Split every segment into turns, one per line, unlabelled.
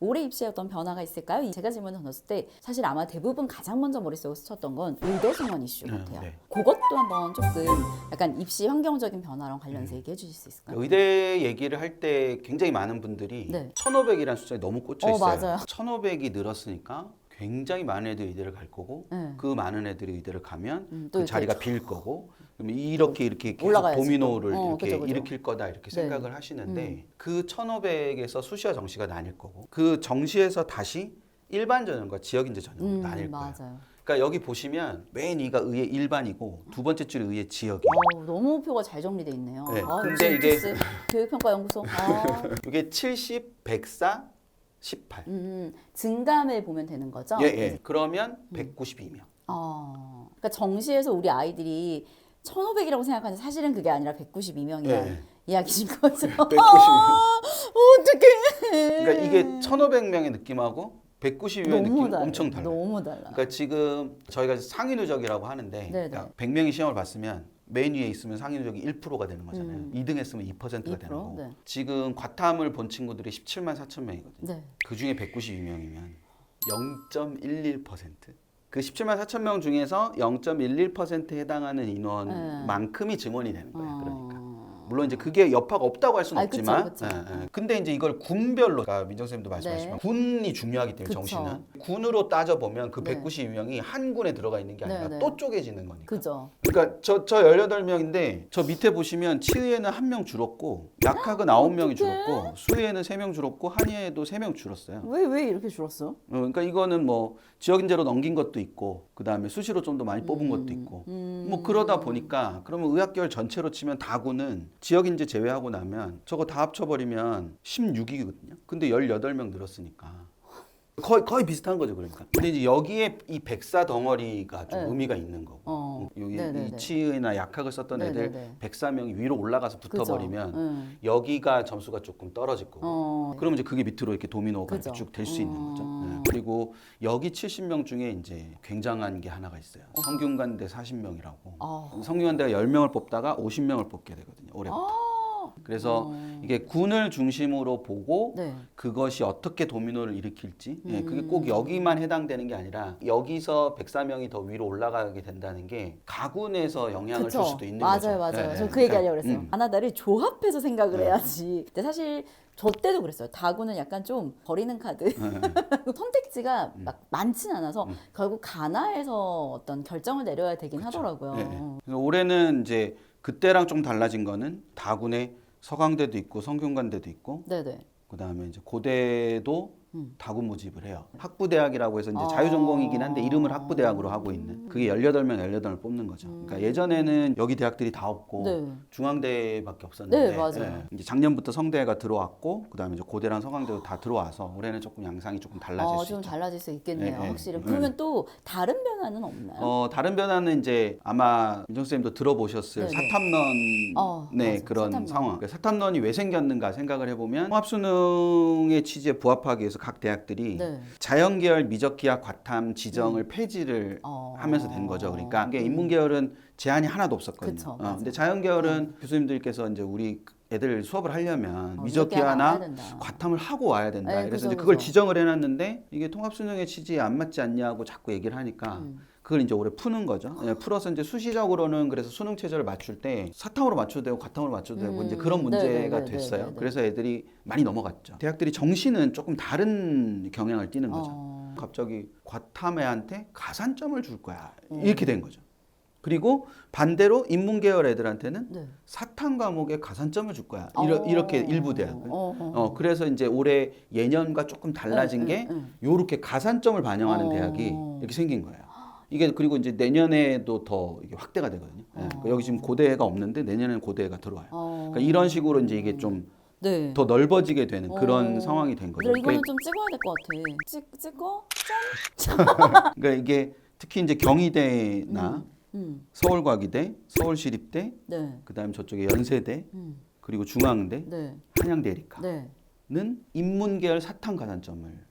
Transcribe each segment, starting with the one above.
올해 입시에 어떤 변화가 있을까요? 제가 질문을 던졌을 때 사실 아마 대부분 가장 먼저 머릿속에 스쳤던 건 의대 승원 이슈 같아요.
네.
그것도 한번 조금 약간 입시 환경적인 변화랑 관련해서 얘기해 주실 수 있을까요?
의대 얘기를 할 때 굉장히 많은 분들이
네.
1,500이라는 숫자에 너무 꽂혀 있어요.
맞아요.
1,500이 늘었으니까 굉장히 많은 애들이 의대를 갈 거고
네.
그 많은 애들이 의대를 가면
또
그
이렇게
자리가 빌 거고 그럼 이렇게 계속
올라가야지
도미노를
또.
이렇게
그죠, 그죠.
일으킬 거다 이렇게
네.
생각을 하시는데 그 1,500에서 수시와 정시가 나뉠 거고 그 정시에서 다시 일반 전형과 지역 인재 전형으로 나뉠 거예요.
맞아요.
그러니까 여기 보시면 맨 위가 의의 일반이고 두 번째 줄이 의의 지역이에요.
너무 표가 잘 정리돼 있네요.
네,
역시
근데 이게
TS 교육평가연구소.
이게 70, 104, 18.
증감을 보면 되는 거죠?
예. 그러면 192명.
그러니까 정시에서 우리 아이들이 1,500이라고 생각하는데 사실은 그게 아니라 192명이라는
예.
이야기신 거죠.
192명.
어떡해.
그러니까 이게 1,500명의 느낌하고 192명의 느낌
달라요.
엄청 달라요.
너무 달라.
그러니까 지금 저희가 상위 누적이라고 하는데
네네.
그러니까 100명이 시험을 봤으면 맨 위에 있으면 상위 누적이 1%가 되는 거잖아요. 2등 했으면 2%가
2%?
되는 거고.
네.
지금 과탐을 본 친구들이 17만 4천 명이거든요.
네.
그중에 192명이면 0.11%. 그 17만 4천 명 중에서 0.11%에 해당하는 인원만큼이 증원이 되는 거예요. 그러니까. 물론 이제 그게 여파가 없다고 할 수는 없지만,
그쵸.
근데 이제 이걸 군별로, 그러니까 민정 선생님도 말씀하시지만 군이 중요하기 때문에
그쵸.
정시는 군으로 따져 보면 그
네.
192명이 한 군에 들어가 있는 게 아니라
네.
또 쪼개지는 거니까.
그죠.
그러니까 저 18명인데 저 밑에 보시면 치의에는 1명 줄었고 약학은 9명이 줄었고 수의에는 3명 줄었고 한의에도 3명 줄었어요.
왜 이렇게 줄었어?
그러니까 이거는 뭐 지역 인재로 넘긴 것도 있고 그다음에 수시로 좀 더 많이 뽑은 것도 있고 뭐 그러다 보니까 그러면 의학계열 전체로 치면 다구는 지역 인재 제외하고 나면 저거 다 합쳐버리면 16이거든요. 근데 18명 늘었으니까 거의 비슷한 거죠, 그러니까. 근데 이제 여기에 이 백사 덩어리가 좀 의미가 있는 거고. 여기 이 치의나 약학을 썼던 애들 104명이 위로 올라가서 붙어버리면 여기가 점수가 조금 떨어질 거고. 그러면 이제 그게 밑으로 이렇게 도미노가 이렇게 쭉 될 수 있는 거죠. 그리고 여기 70명 중에 이제 굉장한 게 하나가 있어요. 성균관대 40명이라고. 성균관대가 10명을 뽑다가 50명을 뽑게 되거든요, 올해부터. 그래서 이게 군을 중심으로 보고 그것이 어떻게 도미노를 일으킬지 그게 꼭 여기만 해당되는 게 아니라 여기서 104명이 더 위로 올라가게 된다는 게 가군에서 영향을 줄 수도 있는 거죠.
맞아요. 저 그 얘기 하려고 그랬어요. 하나다를 조합해서 생각을 해야지. 근데 사실 저 때도 그랬어요. 다구는 약간 좀 버리는 카드. 선택지가 막 많진 않아서 결국 가나에서 어떤 결정을 내려야 되긴 하더라고요.
그래서 올해는 이제 그때랑 좀 달라진 거는 다군에 서강대도 있고 성균관대도 있고 그다음에 이제 고대도 다군 모집을 해요. 학부대학이라고 해서 이제 자유전공이긴 한데 이름을 학부대학으로 하고 있는 그게 18명 18을 뽑는 거죠. 그러니까 예전에는 여기 대학들이 다 없고 중앙대밖에 없었는데 이제 작년부터 성대가 들어왔고 그다음에 이제 고대랑 서강대도 다 들어와서 올해는 조금 양상이 조금 달라질 수
좀
있죠.
달라질 수 있겠네요. 확실히. 그러면 또 다른 변화는 없나요?
다른 변화는 이제 아마 민정 선생님도 들어보셨을 사탐론의 그런
사탐론.
상황. 그러니까 사탐론이 왜 생겼는가 생각을 해보면 통합수능의 취지에 부합하기 위해서 각 대학들이 자연계열 미적기하 과탐 지정을 폐지를 하면서 된 거죠. 그러니까 이게 인문계열은 제한이 하나도 없었거든요. 근데 자연계열은 교수님들께서 이제 우리 애들 수업을 하려면 미적기하나 과탐을 하고 와야 된다. 그래서 이제 그걸 지정을 해놨는데 이게 통합수능의 취지에 안 맞지 않냐고 자꾸 얘기를 하니까 그걸 이제 올해 푸는 거죠. 풀어서 이제 수시적으로는 그래서 수능 체제를 맞출 때 사탐으로 맞춰도 되고 과탐으로 맞춰도 되고 이제 그런 문제가 됐어요. 그래서 애들이 많이 넘어갔죠. 대학들이 정시는 조금 다른 경향을 띠는 거죠. 갑자기 과탐애한테 가산점을 줄 거야. 이렇게 된 거죠. 그리고 반대로 인문계열 애들한테는 사탐 과목에 가산점을 줄 거야. 이렇게 일부 대학은. 그래서 이제 올해 예년과 조금 달라진 게 요렇게 가산점을 반영하는 대학이 이렇게 생긴 거예요. 이게 그리고 이제 내년에도 더 이게 확대가 되거든요. 그러니까 여기 지금 고대가 없는데 내년에는 고대가 들어와요. 그러니까 이런 식으로 이제 이게 좀 더 넓어지게 되는 그런 상황이 된 거죠.
이거는 좀 찍어야 될 것 같아. 찍어?
그러니까 이게 특히 이제 경희대나 서울과기대, 서울시립대, 그다음 저쪽에 연세대, 그리고 중앙대, 한양대리카는 인문계열 사탐 가산점을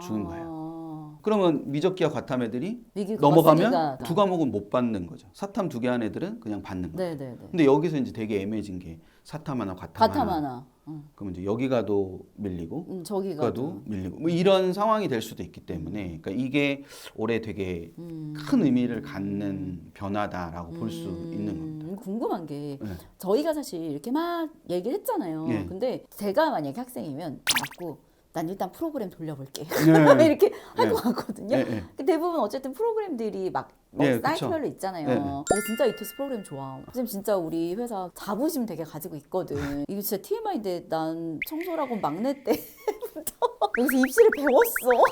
주는 거예요. 그러면 미적기하 과탐 애들이 넘어가면 두 과목은 못 받는 거죠. 사탐 2개 한 애들은 그냥 받는 거예요. 근데 여기서 이제 되게 애매해진 게 사탐 하나, 과탐 하나. 그러면 이제 여기가도 밀리고
저기가도
밀리고 뭐 이런 상황이 될 수도 있기 때문에 그러니까 이게 올해 되게 큰 의미를 갖는 변화다라고 볼 수 있는 겁니다.
궁금한 게
네.
저희가 사실 이렇게 막 얘기를 했잖아요.
네.
근데 제가 만약에 학생이면 맞고 난 일단 프로그램 돌려볼게
네.
이렇게 할
네.
것 같거든요.
네.
대부분 어쨌든 프로그램들이 막
네,
사이트별로 있잖아요.
네.
근데 진짜 이투스 프로그램 좋아. 지금 진짜 우리 회사 자부심 되게 가지고 있거든. 이거 진짜 TMI인데 난 청소라고 막내 때부터 여기서 입시를 배웠어.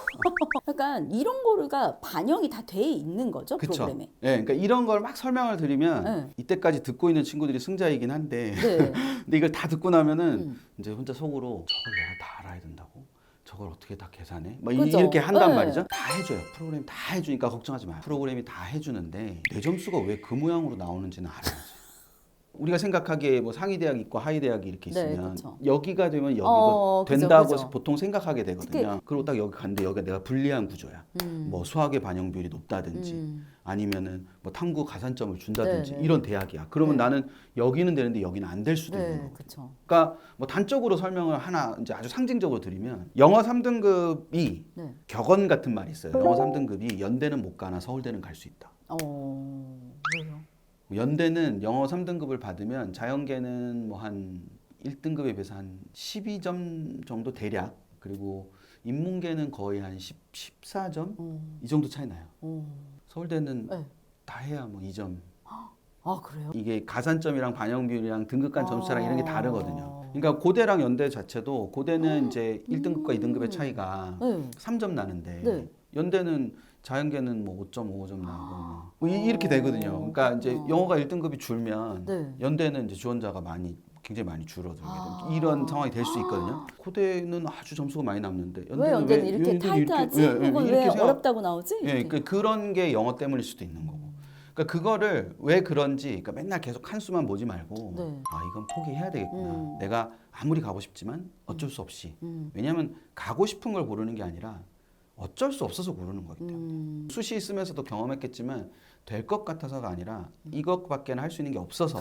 약간 이런 거가 반영이 다 돼 있는 거죠,
그쵸.
프로그램에.
네, 그러니까 이런 걸 막 설명을 드리면
네.
이때까지 듣고 있는 친구들이 승자이긴 한데
네.
근데 이걸 다 듣고 나면은 이제 혼자 속으로 저걸 내가 다 알아야 된다고? 저걸 어떻게 다 계산해? 막
그죠?
이렇게 한단
네.
말이죠. 다 해줘요. 프로그램 다 해주니까 걱정하지 마요. 프로그램이 다 해주는데 내 점수가 왜 그 모양으로 나오는지는 알아야지. 우리가 생각하기에 뭐 상위 대학 있고 하위 대학이 이렇게
네,
있으면
그쵸.
여기가 되면 여기도
그죠,
된다고
그죠.
보통 생각하게 되거든요. 그리고 딱 여기 갔는데 여기가 내가 불리한 구조야. 뭐 수학의 반영 비율이 높다든지 아니면은 뭐 탐구 가산점을 준다든지
네, 네.
이런 대학이야. 그러면
네.
나는 여기는 되는데 여기는 안 될 수도 있는
네,
거고.
그렇죠.
그러니까 뭐 단적으로 설명을 하나 이제 아주 상징적으로 드리면 영어 3등급이
네.
격언 같은 말이 있어요. 영어 3등급이 연대는 못 가나 서울대는 갈 수 있다.
왜요?
연대는 영어 3등급을 받으면 자연계는 뭐 한 1등급에 비해서 한 12점 정도 대략 그리고 인문계는 거의 한 14점 이 정도 차이 나요. 서울대는
네.
다 해야 뭐 2점.
아 그래요?
이게 가산점이랑 반영 비율이랑 등급간 점수랑 이런 게 다르거든요. 그러니까 고대랑 연대 자체도 고대는 이제 1등급과 2등급의 차이가
네.
3점 나는데
네.
연대는 자연계는 뭐 5.5점 나고 뭐 이렇게 되거든요. 그러니까 이제 영어가 1등급이 줄면
네.
연대는 이제 지원자가 굉장히 많이 줄어들게 되는 이런 상황이 될 수 있거든요. 고대는 아주 점수가 많이 남는데
왜 연대는 이렇게 타이트하지? 혹은 왜 어렵다고 나오지?
예,
이렇게.
그런 게 영어 때문일 수도 있는 거고. 그러니까 그거를 왜 그런지 그러니까 맨날 계속 한 수만 보지 말고
네.
아 이건 포기해야 되겠구나. 내가 아무리 가고 싶지만 어쩔 수 없이. 왜냐하면 가고 싶은 걸 고르는 게 아니라 어쩔 수 없어서 고르는 거기 때문에. 수시 쓰면서도 경험했겠지만 될 것 같아서가 아니라 이것밖에 할 수 있는 게 없어서.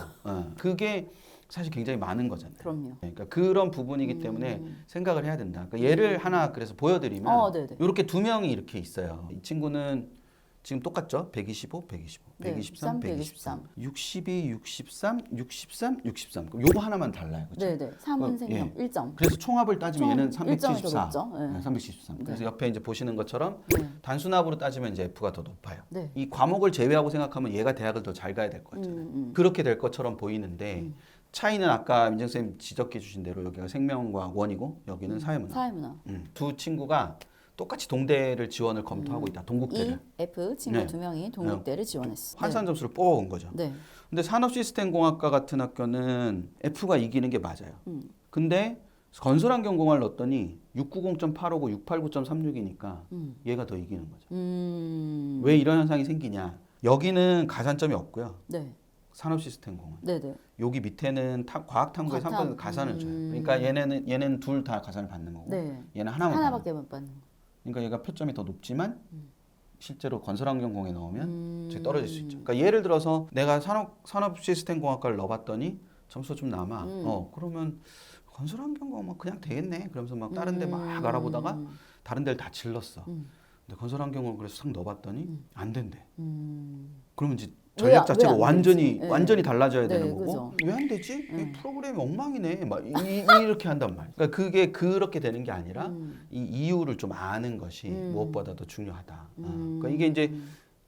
그게 사실 굉장히 많은 거잖아요.
그럼요.
그러니까 그런 부분이기 때문에 생각을 해야 된다. 그러니까 예를 하나 그래서 보여드리면
네네.
이렇게 두 명이 이렇게 있어요. 이 친구는 지금 똑같죠? 125, 125,
네,
123,
123.
62, 63, 63, 63. 그럼 요거 하나만 달라요. 그렇죠?
네네. 3은 생명 1점.
그래서 총합을 따지면 얘는
1점이 더
374.
높죠? 네.
373. 그래서 옆에 이제 보시는 것처럼
네.
단순합으로 따지면 이제 F가 더 높아요.
네.
이 과목을 제외하고 생각하면 얘가 대학을 더 잘 가야 될 것 같잖아요. 그렇게 될 것처럼 보이는데 차이는 아까 민정쌤 지적해 주신 대로 여기가 생명과 원이고 여기는 사회문화.
사회문화.
두 친구가 똑같이 동대를 지원을 검토하고 있다. 동국대를.
E, F 친구
네.
두 명이 동국대를 지원했어.
환산 점수를 뽑아온 거죠.
네.
근데 산업시스템공학과 같은 학교는 F가 이기는 게 맞아요. 근데 건설환경공학을 넣었더니 690.859, 689.36이니까 얘가 더 이기는 거죠. 왜 이런 현상이 생기냐? 여기는 가산점이 없고요.
네.
산업시스템공학.
네네.
여기 밑에는 과학탐구에
과탐.
3번 가산을 줘요. 그러니까 얘는 둘 다 가산을 받는 거고
네.
얘는 하나만
하나밖에 못 받는 거.
그러니까 얘가 표점이 더 높지만 실제로 건설환경공에 넣으면 저기 떨어질 수 있죠. 그러니까 예를 들어서 내가 산업시스템공학과를 넣어봤더니 점수가 좀 남아. 그러면 건설환경공학 그냥 되겠네. 그러면서 막 다른 데 막 알아보다가 다른 데를 다 질렀어. 근데 건설환경공학 그래서 sak 넣어봤더니 안 된대. 그러면 이제 전략 자체가
안
완전히
되지?
완전히 달라져야
네,
되는 거고
그죠.
왜 안 되지? 이 프로그램이 엉망이네. 막 이렇게 한단 말이야. 그러니까 그게 그렇게 되는 게 아니라 이 이유를 좀 아는 것이 무엇보다도 중요하다. 그러니까 이게 이제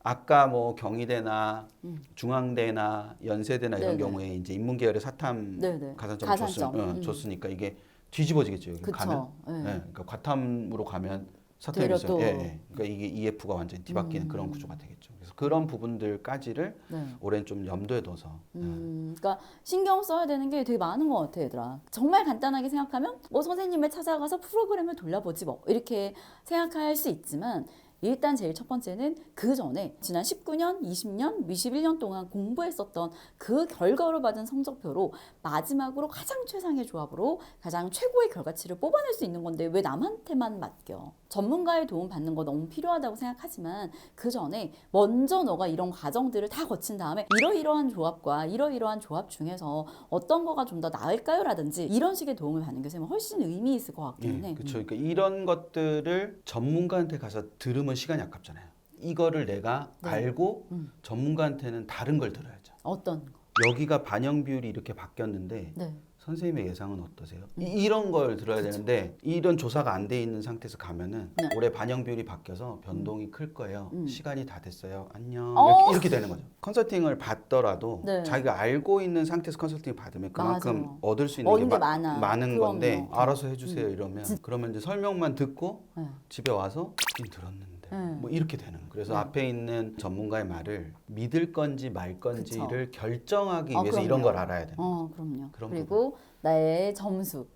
아까 뭐 경희대나 중앙대나 연세대나 이런
네네.
경우에 이제 인문계열의 사탐
네네.
가산점을 줬으니까 이게 뒤집어지겠죠. 여기
그쵸.
가면.
네.
예, 그러니까 과탐으로 가면 사탐이
되려
있어요.
또.
그러니까 이게 EF가 완전히 뒤바뀌는 그런 구조가 되겠죠. 그래서 그런 부분들까지를
네.
올해는 좀 염두에 둬서
그러니까 신경 써야 되는 게 되게 많은 것 같아, 얘들아. 정말 간단하게 생각하면 뭐 선생님을 찾아가서 프로그램을 돌려보지 뭐 이렇게 생각할 수 있지만 일단 제일 첫 번째는 그 전에 지난 19년, 20년, 21년 동안 공부했었던 그 결과로 받은 성적표로 마지막으로 가장 최상의 조합으로 가장 최고의 결과치를 뽑아낼 수 있는 건데 왜 남한테만 맡겨? 전문가의 도움 받는 거 너무 필요하다고 생각하지만 그 전에 먼저 너가 이런 과정들을 다 거친 다음에 이러이러한 조합과 이러이러한 조합 중에서 어떤 거가 좀 더 나을까요? 라든지 이런 식의 도움을 받는 게 선생님 훨씬 의미 있을 것 같기는 해.
그렇죠. 그러니까 이런 것들을 전문가한테 가서 들으면 시간이 아깝잖아요. 이거를 내가
네.
알고 전문가한테는 다른 걸 들어야죠.
어떤 거?
여기가 반영 비율이 이렇게 바뀌었는데
네.
선생님의 예상은 어떠세요? 이런 걸 들어야 되는데 이런 조사가 안 돼 있는 상태에서 가면은
네.
올해 반영 비율이 바뀌어서 변동이 클 거예요. 시간이 다 됐어요. 안녕. 이렇게 되는 거죠. 컨설팅을 받더라도
네.
자기가 알고 있는 상태에서 컨설팅을 받으면 그만큼
맞아요.
얻을 수 있는
얻는
게
게 많은
건데
그럼요.
알아서 해주세요 이러면 그러면 이제 설명만 듣고
네.
집에 와서 듣긴 들었는데
네.
뭐 이렇게 되는 거예요. 그래서 앞에 있는 전문가의 말을 믿을 건지 말 건지를 결정하기 위해서
그럼요.
이런 걸 알아야 되는 거죠.
그럼요.
그런
그리고 나의 점수,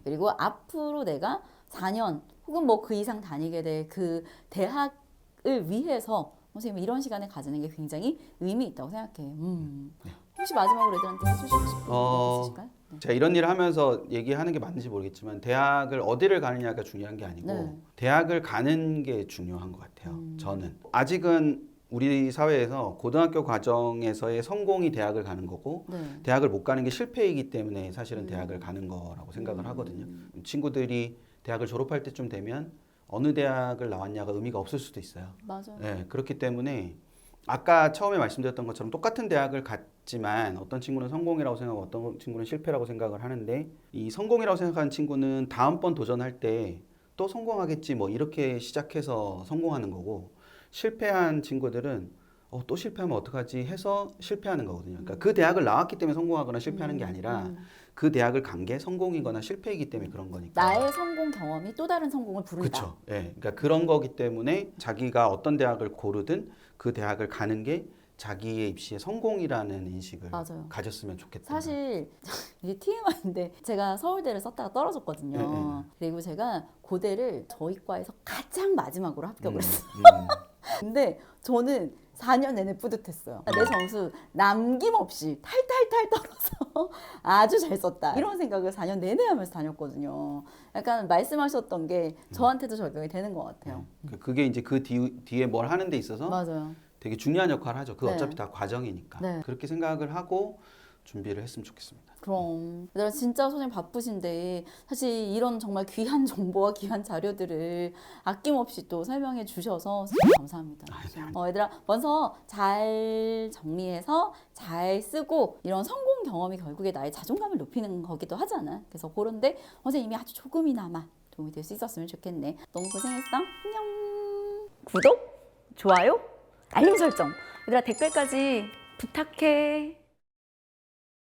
그리고 앞으로 내가 4년 혹은 뭐 그 이상 다니게 될 그 대학을 위해서 선생님 이런 시간을 가지는 게 굉장히 의미 있다고 생각해. 혹시 마지막으로 애들한테 해주시고 싶은 거 있으실까요? 네.
제가 이런 일을 하면서 얘기하는 게 맞는지 모르겠지만 대학을 어디를 가느냐가 중요한 게 아니고
네.
대학을 가는 게 중요한 것 같아요. 저는 아직은 우리 사회에서 고등학교 과정에서의 성공이 대학을 가는 거고
네.
대학을 못 가는 게 실패이기 때문에 사실은 대학을 가는 거라고 생각을 하거든요. 친구들이 대학을 졸업할 때쯤 되면 어느 대학을 나왔냐가 의미가 없을 수도 있어요.
맞아요.
네, 그렇기 때문에 아까 처음에 말씀드렸던 것처럼 똑같은 대학을 갔지만 어떤 친구는 성공이라고 생각하고 어떤 친구는 실패라고 생각을 하는데 이 성공이라고 생각하는 친구는 다음번 도전할 때 또 성공하겠지 뭐 이렇게 시작해서 성공하는 거고 실패한 친구들은 또 실패하면 어떡하지 해서 실패하는 거거든요. 그러니까 그 대학을 나왔기 때문에 성공하거나 실패하는 게 아니라 그 대학을 간 게 성공이거나 실패이기 때문에 그런 거니까.
나의 성공 경험이 또 다른 성공을 부른다.
그렇죠. 예. 그러니까 그런 거기 때문에 자기가 어떤 대학을 고르든 그 대학을 가는 게 자기의 입시의 성공이라는 인식을
맞아요.
가졌으면 좋겠다.
사실 이게 TMI인데 제가 서울대를 썼다가 떨어졌거든요.
네.
그리고 제가 고대를 저희 과에서 가장 마지막으로 합격을 했어요. 근데 저는 4년 내내 뿌듯했어요. 내 점수 남김없이 탈탈탈 떨어서 아주 잘 썼다. 이런 생각을 4년 내내 하면서 다녔거든요. 약간 말씀하셨던 게 저한테도 적용이 되는 것 같아요.
그게 이제 그 뒤에 뭘 하는 데 있어서
맞아요.
되게 중요한 역할을 하죠. 그
네.
어차피 다 과정이니까.
네.
그렇게 생각을 하고 준비를 했으면 좋겠습니다.
그럼 얘들아 진짜 선생님 바쁘신데 사실 이런 정말 귀한 정보와 귀한 자료들을 아낌없이 또 설명해 주셔서 진짜 감사합니다. 얘들아 먼저 잘 정리해서 잘 쓰고 이런 성공 경험이 결국에 나의 자존감을 높이는 거기도 하잖아. 그래서 그런데 선생님이 아주 조금이나마 도움이 될 수 있었으면 좋겠네. 너무 고생했어. 안녕. 구독, 좋아요, 알림 설정. 얘들아 댓글까지 부탁해.